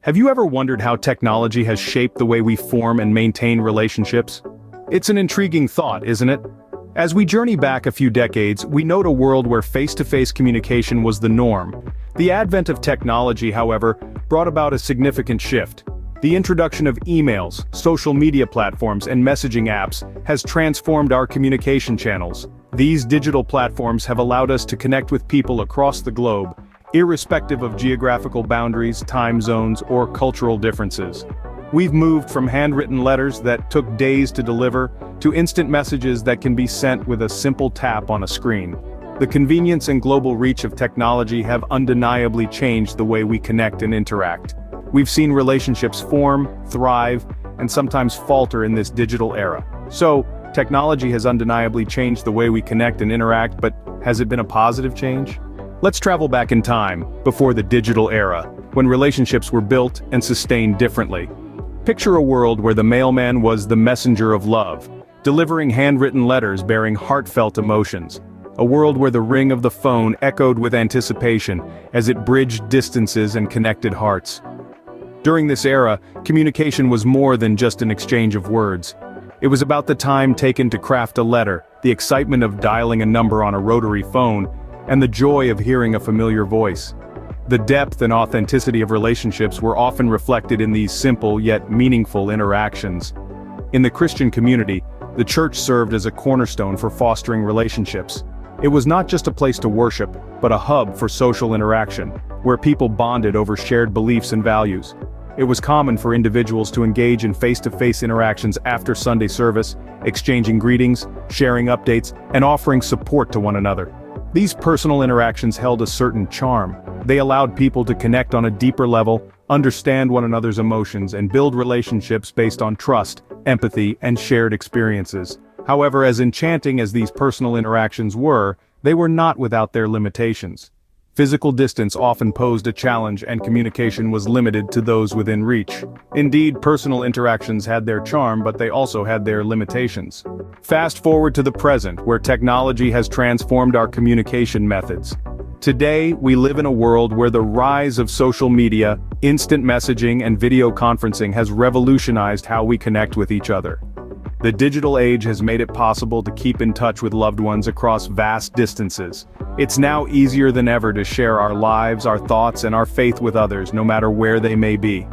Have you ever wondered how technology has shaped the way we form and maintain relationships? It's an intriguing thought, isn't it? As we journey back a few decades, we note a world where face-to-face communication was the norm. The advent of technology, however, brought about a significant shift. The introduction of emails, social media platforms, and messaging apps has transformed our communication channels. These digital platforms have allowed us to connect with people across the globe, irrespective of geographical boundaries, time zones, or cultural differences. We've moved from handwritten letters that took days to deliver to instant messages that can be sent with a simple tap on a screen. The convenience and global reach of technology have undeniably changed the way we connect and interact. We've seen relationships form, thrive, and sometimes falter in this digital era. So, technology has undeniably changed the way we connect and interact, but has it been a positive change? Let's travel back in time, before the digital era, when relationships were built and sustained differently. Picture a world where the mailman was the messenger of love, delivering handwritten letters bearing heartfelt emotions. A world where the ring of the phone echoed with anticipation as it bridged distances and connected hearts. During this era, communication was more than just an exchange of words. It was about the time taken to craft a letter, the excitement of dialing a number on a rotary phone, and the joy of hearing a familiar voice. The depth and authenticity of relationships were often reflected in these simple yet meaningful interactions. In the Christian community, the church served as a cornerstone for fostering relationships. It was not just a place to worship, but a hub for social interaction, where people bonded over shared beliefs and values. It was common for individuals to engage in face-to-face interactions after Sunday service, exchanging greetings, sharing updates, and offering support to one another. These personal interactions held a certain charm. They allowed people to connect on a deeper level, understand one another's emotions, and build relationships based on trust, empathy, and shared experiences. However, as enchanting as these personal interactions were, they were not without their limitations. Physical distance often posed a challenge, and communication was limited to those within reach. Indeed, personal interactions had their charm, but they also had their limitations. Fast forward to the present, where technology has transformed our communication methods. Today, we live in a world where the rise of social media, instant messaging, and video conferencing has revolutionized how we connect with each other. The digital age has made it possible to keep in touch with loved ones across vast distances. It's now easier than ever to share our lives, our thoughts, and our faith with others, no matter where they may be.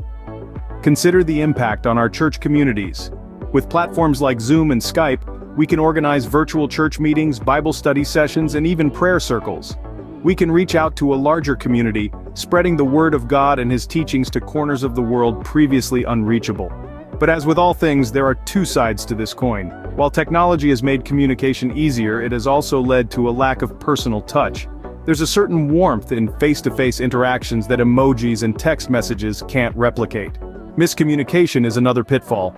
Consider the impact on our church communities. With platforms like Zoom and Skype, we can organize virtual church meetings, Bible study sessions, and even prayer circles. We can reach out to a larger community, spreading the word of God and His teachings to corners of the world previously unreachable. But as with all things, there are two sides to this coin. While technology has made communication easier, it has also led to a lack of personal touch. There's a certain warmth in face-to-face interactions that emojis and text messages can't replicate. Miscommunication is another pitfall.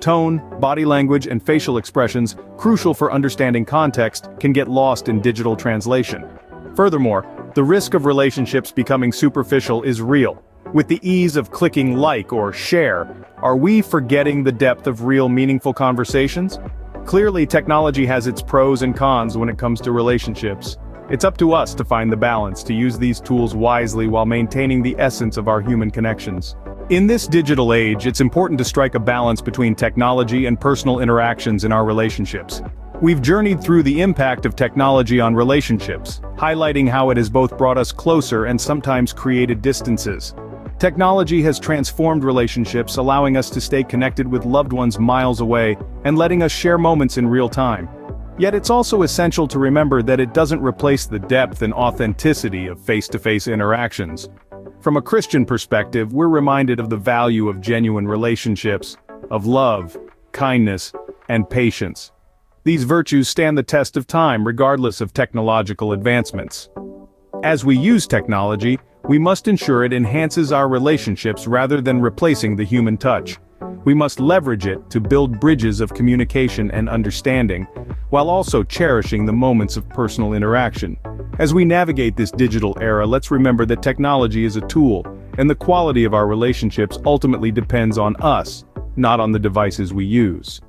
Tone, body language, and facial expressions, crucial for understanding context, can get lost in digital translation. Furthermore, the risk of relationships becoming superficial is real. With the ease of clicking like or share, are we forgetting the depth of real meaningful conversations? Clearly, technology has its pros and cons when it comes to relationships. It's up to us to find the balance, to use these tools wisely while maintaining the essence of our human connections. In this digital age, it's important to strike a balance between technology and personal interactions in our relationships. We've journeyed through the impact of technology on relationships, highlighting how it has both brought us closer and sometimes created distances. Technology has transformed relationships, allowing us to stay connected with loved ones miles away and letting us share moments in real time. Yet it's also essential to remember that it doesn't replace the depth and authenticity of face-to-face interactions. From a Christian perspective, we're reminded of the value of genuine relationships, of love, kindness, and patience. These virtues stand the test of time regardless of technological advancements. As we use technology, we must ensure it enhances our relationships rather than replacing the human touch. We must leverage it to build bridges of communication and understanding, while also cherishing the moments of personal interaction. As we navigate this digital era, let's remember that technology is a tool, and the quality of our relationships ultimately depends on us, not on the devices we use.